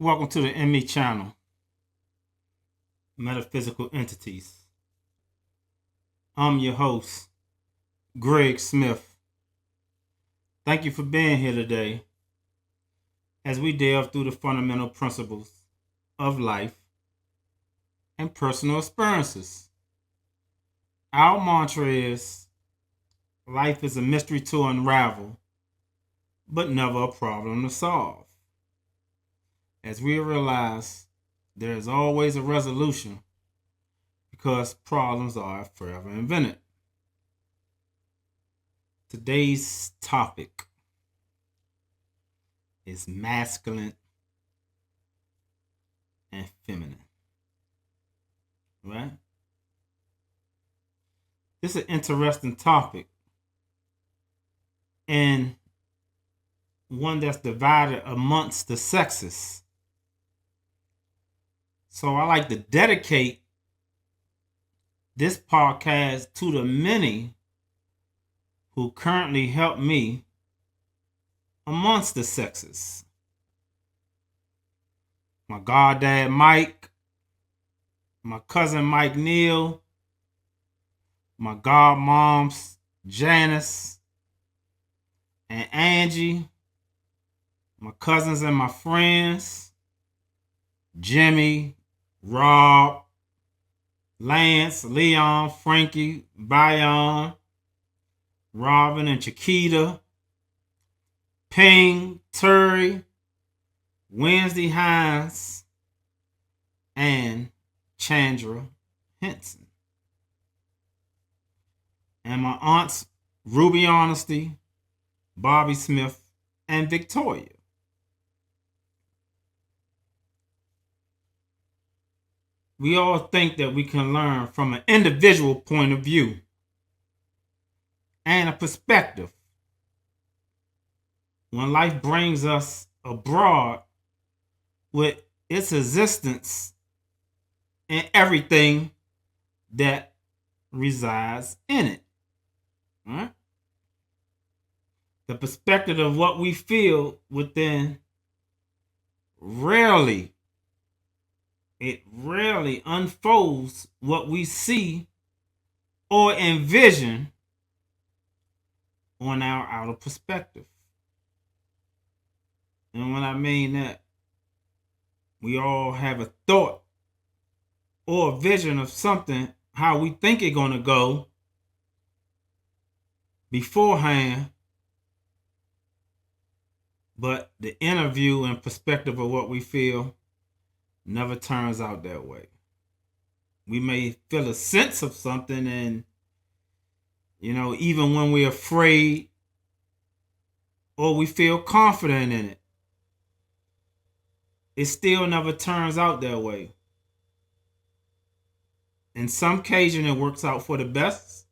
Welcome to the ME channel, Metaphysical Entities. I'm your host, Greg Smith. Thank you for being here today as we delve through the fundamental principles of life and personal experiences. Our mantra is, life is a mystery to unravel, but never a problem to solve. As we realize there is always a resolution because problems are forever invented. Today's topic is masculine and feminine. Right? This is an interesting topic and one that's divided amongst the sexes. So I like to dedicate this podcast to the many who currently help me amongst the sexes. My goddad Mike, my cousin Mike Neal, my godmoms Janice and Angie, my cousins and my friends, Jimmy, Rob, Lance, Leon, Frankie, Bayon, Robin and Chiquita, Ping, Terry, Wednesday Hines, and Chandra Henson. And my aunts Ruby Honesty, Bobby Smith, and Victoria. We all think that we can learn from an individual point of view and a perspective. When life brings us abroad with its existence and everything that resides in it. Right? The perspective of what we feel within rarely unfolds what we see or envision on our outer perspective. And when I mean that, we all have a thought or a vision of something, how we think it's going to go beforehand, but the inner view and perspective of what we feel never turns out that way. We may feel a sense of something, and even when we're afraid or we feel confident in it, it still never turns out that way. In some occasions it works out for the best,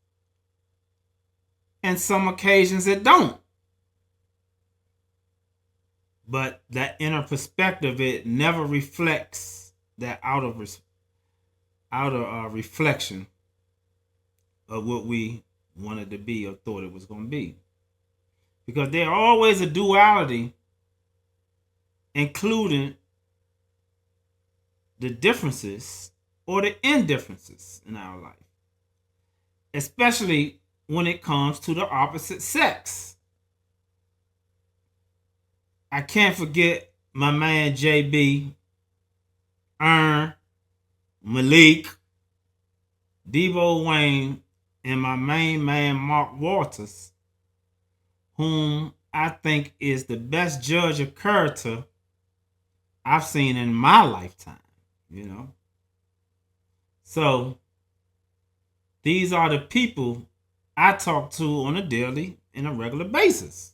and some occasions it don't. But that inner perspective, it never reflects that outer reflection of what we wanted to be or thought it was going to be. Because there's always a duality, including the differences or the indifferences in our life. Especially when it comes to the opposite sex. I can't forget my man JB, Ern, Malik, Devo Wayne, and my main man Mark Walters, whom I think is the best judge of character I've seen in my lifetime, So, these are the people I talk to on a daily and a regular basis.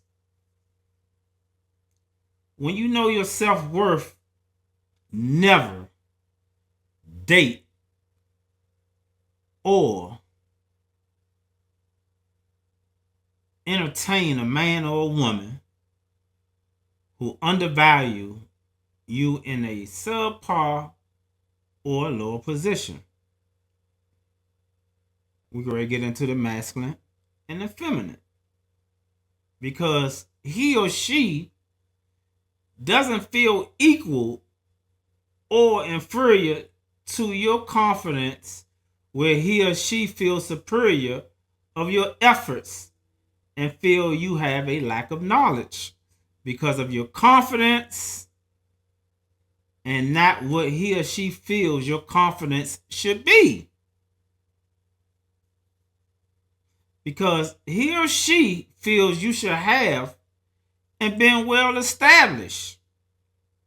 When you know your self-worth, never date or entertain a man or a woman who undervalue you in a subpar or lower position. We're going to get into the masculine and the feminine. Because he or she doesn't feel equal or inferior to your confidence, where he or she feels superior of your efforts and feel you have a lack of knowledge because of your confidence and not what he or she feels your confidence should be. Because he or she feels you should have and been well established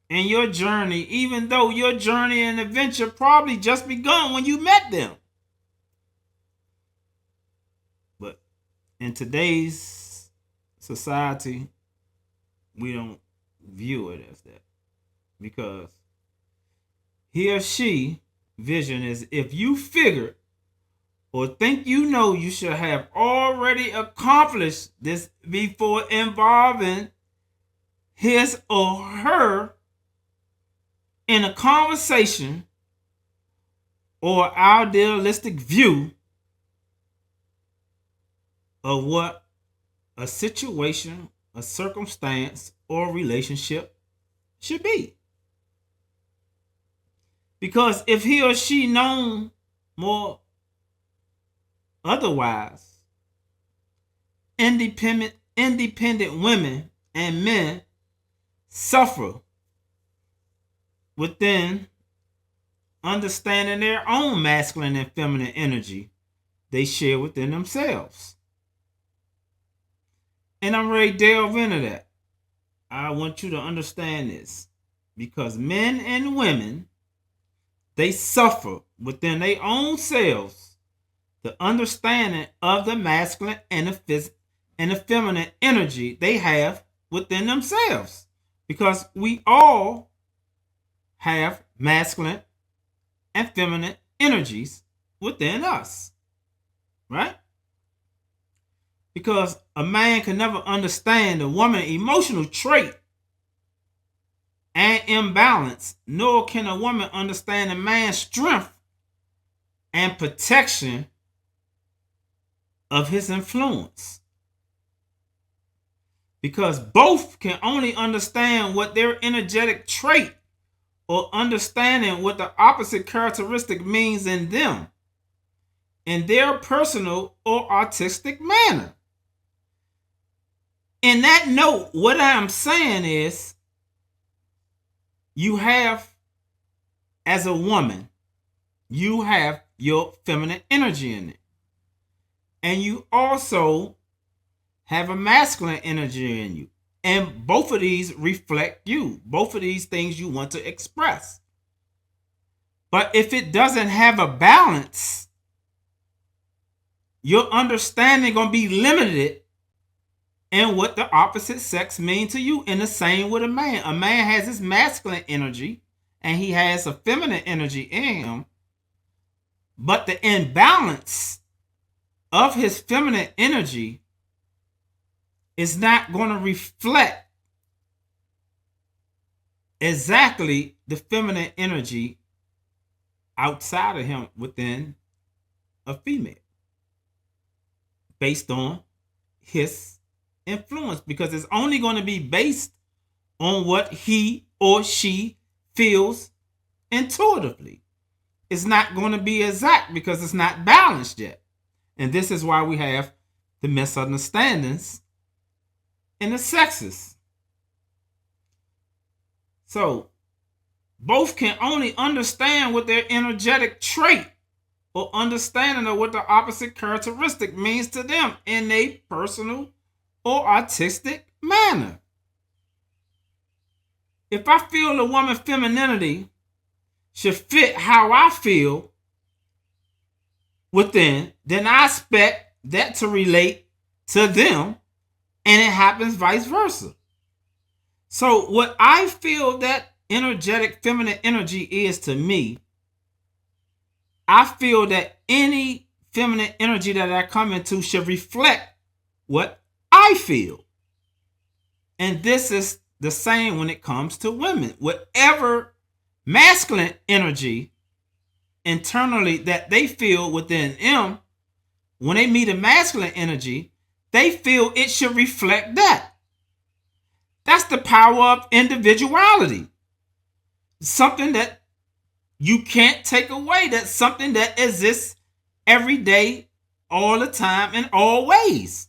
in your journey, even though your journey and adventure probably just begun when you met them. But in today's society, we don't view it as that, because he or she vision is if you figure or think you know you should have already accomplished this before involving his or her in a conversation or idealistic view of what a situation, a circumstance, or relationship should be. Because if he or she known more otherwise, independent women and men suffer within understanding their own masculine and feminine energy they share within themselves. And I'm ready to delve into that. I want you to understand this, because men and women, they suffer within their own selves the understanding of the masculine and the feminine energy they have within themselves, because we all have masculine and feminine energies within us, right? Because a man can never understand a woman's emotional trait and imbalance, nor can a woman understand a man's strength and protection of his influence. Because both can only understand what their energetic trait or understanding what the opposite characteristic means in them, in their personal or artistic manner. In that note, what I'm saying is, you have, as a woman, you have your feminine energy in it. And you also have a masculine energy in you. And both of these reflect you. Both of these things you want to express. But if it doesn't have a balance, your understanding going to be limited in what the opposite sex mean to you. And the same with a man. A man has his masculine energy and he has a feminine energy in him. But the imbalance of his feminine energy is not going to reflect exactly the feminine energy outside of him within a female, based on his influence, because it's only going to be based on what he or she feels intuitively. It's not going to be exact because it's not balanced yet. And this is why we have the misunderstandings in the sexes. So both can only understand what their energetic trait or understanding of what the opposite characteristic means to them in a personal or artistic manner. If I feel a woman's femininity should fit how I feel within, then I expect that to relate to them, and it happens vice versa. So what I feel that energetic feminine energy is to me, I feel that any feminine energy that I come into should reflect what I feel. And this is the same when it comes to women. Whatever masculine energy internally that they feel within them, when they meet a masculine energy, they feel it should reflect that. That's the power of individuality. Something that You can't take away that something that exists every day, all the time, and always.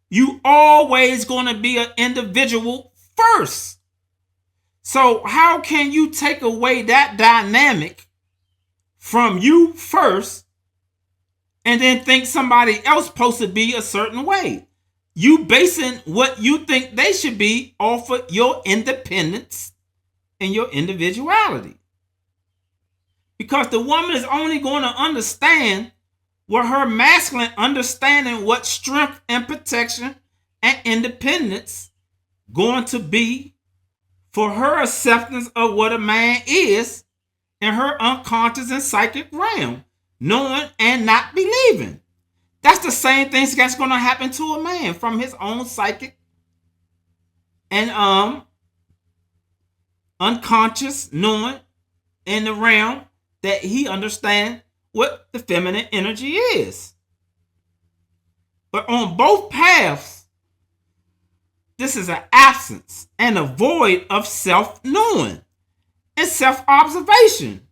You always going to be an individual first. So how can you take away that dynamic from you first and then think somebody else supposed to be a certain way? You basing what you think they should be off of your independence and your individuality. Because the woman is only going to understand what her masculine understanding, what strength and protection and independence going to be for her acceptance of what a man is in her unconscious and psychic realm, knowing and not believing. That's the same thing that's going to happen to a man from his own psychic and unconscious knowing in the realm that he understands what the feminine energy is. But on both paths, this is an absence and a void of self-knowing and self-observation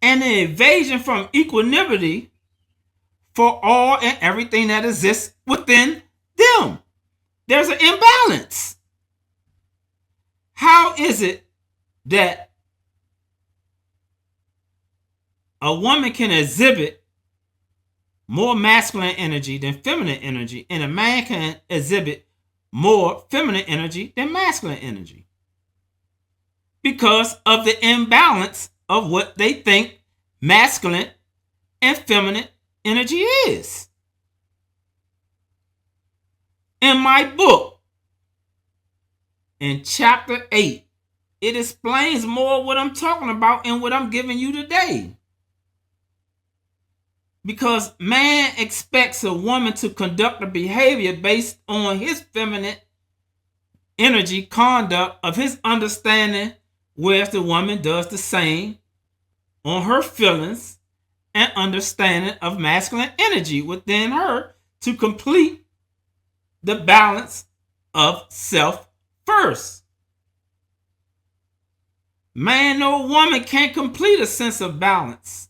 and an evasion from equanimity for all and everything that exists within them. There's an imbalance. How is it that a woman can exhibit more masculine energy than feminine energy, and a man can exhibit more feminine energy than masculine energy? Because of the imbalance of what they think masculine and feminine energy is. In my book, in chapter 8, it explains more what I'm talking about and what I'm giving you today. Because man expects a woman to conduct a behavior based on his feminine energy conduct of his understanding, whereas the woman does the same on her feelings and understanding of masculine energy within her to complete the balance of self first. Man or woman can't complete a sense of balance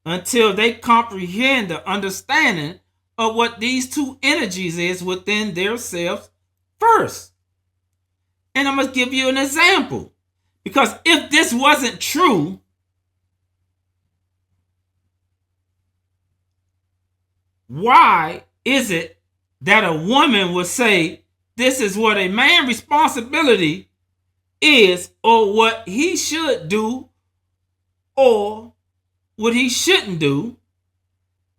until they comprehend the understanding of what these two energies is within themselves first. And I must give you an example. Because if this wasn't true, why is it that a woman would say this is what a man's responsibility is, or what he should do, or what he shouldn't do,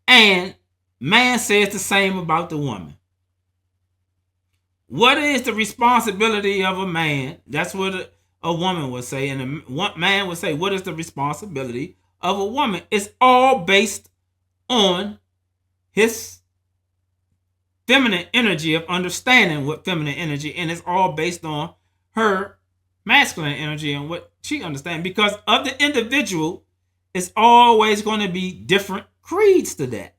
and man says the same about the woman? What is the responsibility of a man? That's what a woman would say, and a man would say, what is the responsibility of a woman? It's all based on his feminine energy of understanding what feminine energy, and it's all based on her masculine energy and what she understands. Because of the individual, it's always going to be different creeds to that.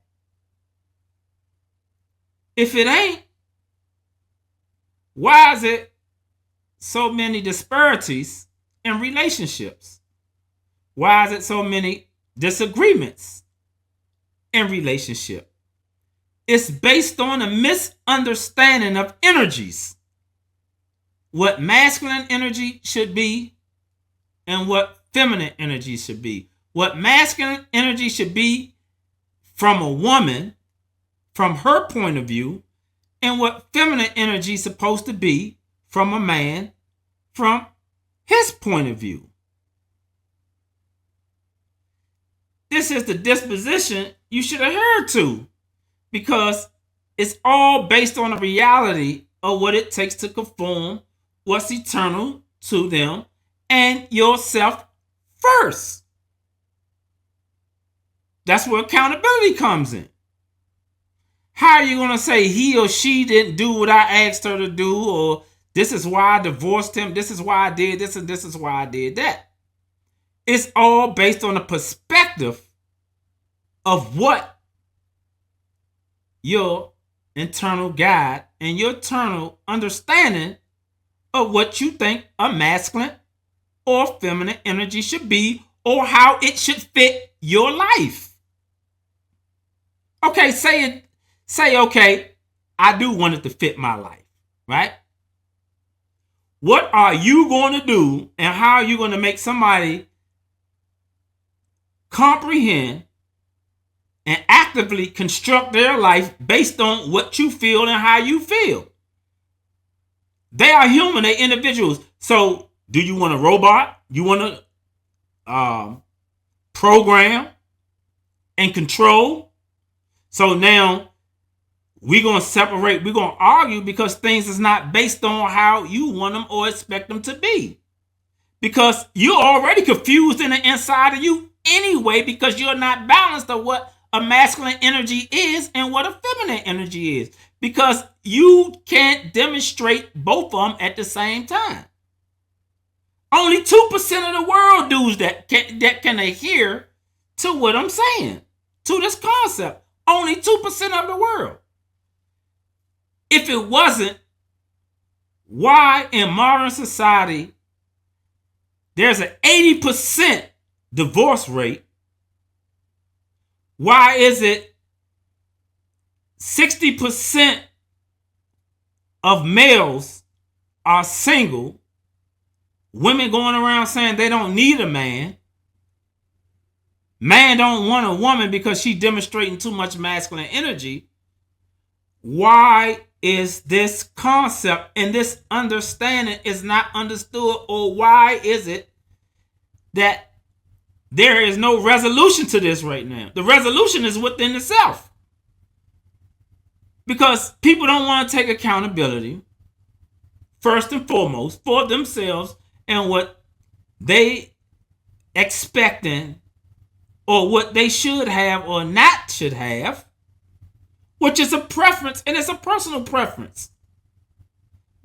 If it ain't, why is it so many disparities in relationships? Why is it so many disagreements in relationship? It's based on a misunderstanding of energies. What masculine energy should be and what feminine energy should be. What masculine energy should be from a woman, from her point of view, and what feminine energy is supposed to be from a man, from his point of view. This is the disposition you should adhere to, because it's all based on the reality of what it takes to conform what's eternal to them and yourself first. That's where accountability comes in. How are you going to say he or she didn't do what I asked her to do, or this is why I divorced him, this is why I did this, and this is why I did that? It's all based on the perspective of what your internal guide and your internal understanding of what you think a masculine or feminine energy should be, or how it should fit your life. Okay, say, okay, I do want it to fit my life, right? What are you going to do and how are you going to make somebody comprehend and actively construct their life based on what you feel and how you feel? They are human, they're individuals. So do you want a robot? You want to program and control? So now we're going to separate, we're going to argue because things is not based on how you want them or expect them to be. Because you're already confused in the inside of you anyway, because you're not balanced of what a masculine energy is and what a feminine energy is. Because you can't demonstrate both of them at the same time. Only 2% of the world dudes that can adhere to what I'm saying, to this concept. Only 2% of the world. If it wasn't, why in modern society there's an 80% divorce rate? Why is it 60% of males are single? Women going around saying they don't need a man. Man don't want a woman because she's demonstrating too much masculine energy. Why is this concept and this understanding is not understood? Or why is it that there is no resolution to this right now? The resolution is within itself. Because people don't want to take accountability, first and foremost, for themselves and what they expecting or what they should have or not should have, which is a preference, and it's a personal preference.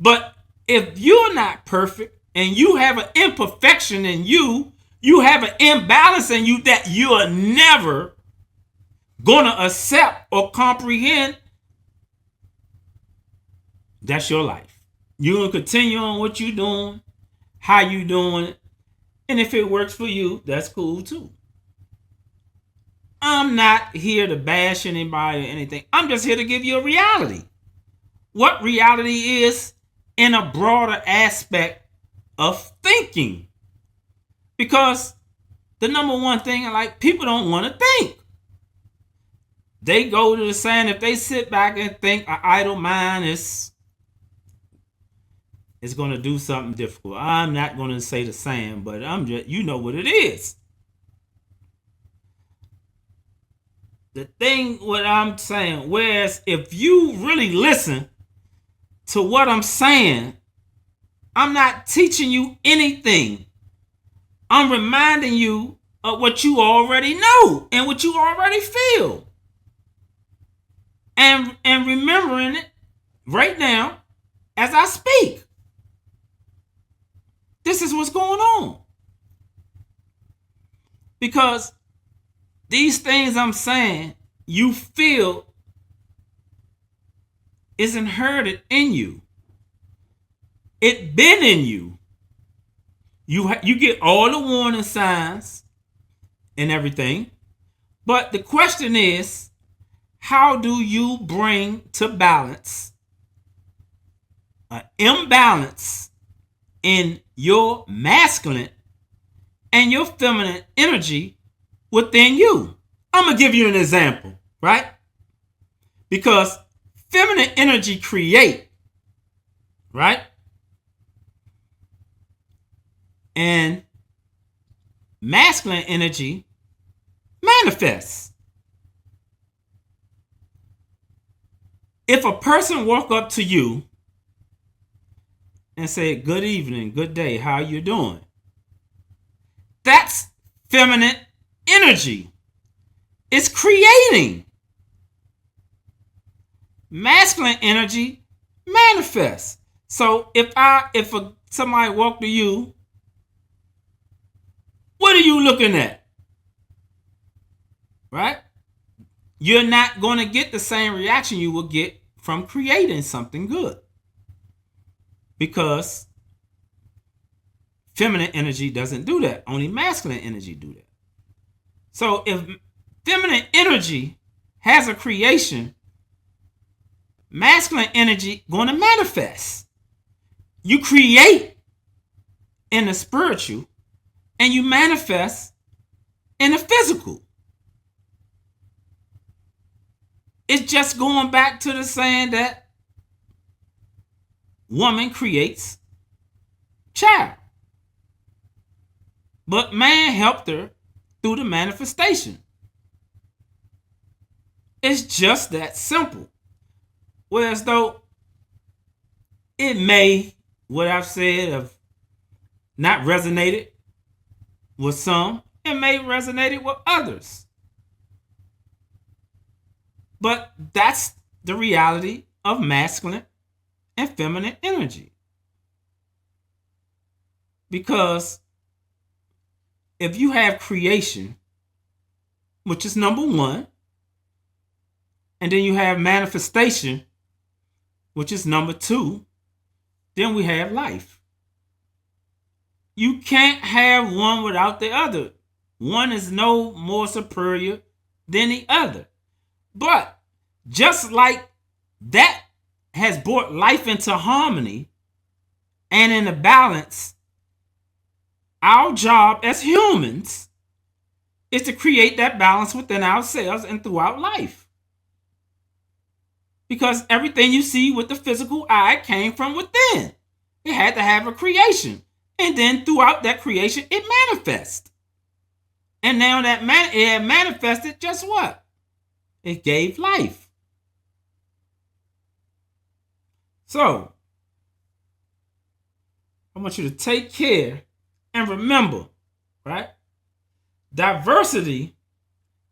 But if you're not perfect and you have an imperfection in you, you have an imbalance in you that you are never gonna accept or comprehend, that's your life. You're gonna continue on what you're doing, how you doing it, and if it works for you, that's cool too. I'm not here to bash anybody or anything. I'm just here to give you a reality. What reality is in a broader aspect of thinking. Because the number one thing, like, people don't want to think. They go to the saying, if they sit back and think, an idle mind is going to do something difficult. I'm not going to say the saying, but I'm just, you know what it is. The thing, what I'm saying, whereas if you really listen to what I'm saying, I'm not teaching you anything. I'm reminding you of what you already know and what you already feel. And remembering it right now as I speak. This is what's going on. Because these things I'm saying, you feel is inherited in you. It been in you. You get all the warning signs and everything. But the question is, how do you bring to balance an imbalance in your masculine and your feminine energy within you? I'm going to give you an example, right? Because feminine energy create, right? And masculine energy manifests. If a person walk up to you and say, good evening, good day, how you doing? That's feminine energy. It's creating. Masculine energy manifests. So if somebody walk to you, what are you looking at? Right? You're not going to get the same reaction you will get from creating something good. Because Feminine energy doesn't do that. Only masculine energy do that. So if feminine energy has a creation, masculine energy going to manifest. You create in the spiritual and you manifest in the physical. It's just going back to the saying that woman creates child. But man helped her through the manifestation. It's just that simple. Whereas though it may, what I've said, have not resonated with some, it may resonate with others. But that's the reality of masculine and feminine energy. Because if you have creation, which is number one, and then you have manifestation, which is number two, then we have life. You can't have one without the other. One is no more superior than the other. But just like that has brought life into harmony and in a balance, our job as humans is to create that balance within ourselves and throughout life. Because everything you see with the physical eye came from within. It had to have a creation. And then throughout that creation, it manifests. And now that it had manifested, just what? It gave life. So, I want you to take care and remember, right? Diversity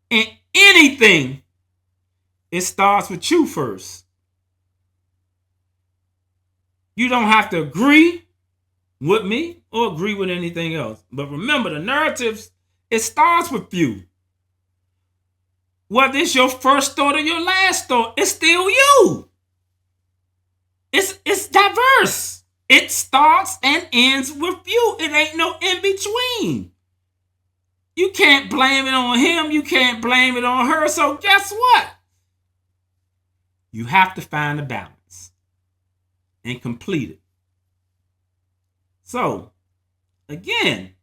in anything, it starts with you first. You don't have to agree with me or agree with anything else. But remember, the narratives, it starts with you. Whether it's your first thought or your last thought, it's still you. It's diverse. It starts and ends with you. It ain't no in between. You can't blame it on him. You can't blame it on her. So guess what? You have to find a balance and complete it. So, again,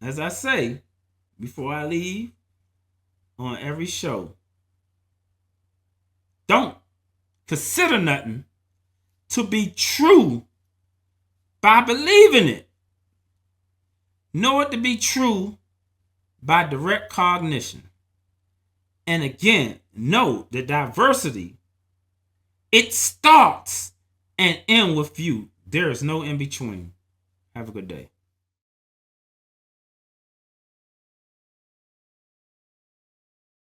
as I say before I leave on every show, don't consider nothing to be true by believing it. Know it to be true by direct cognition. And again, know that diversity, it starts and ends with you. There is no in between. Have a good day.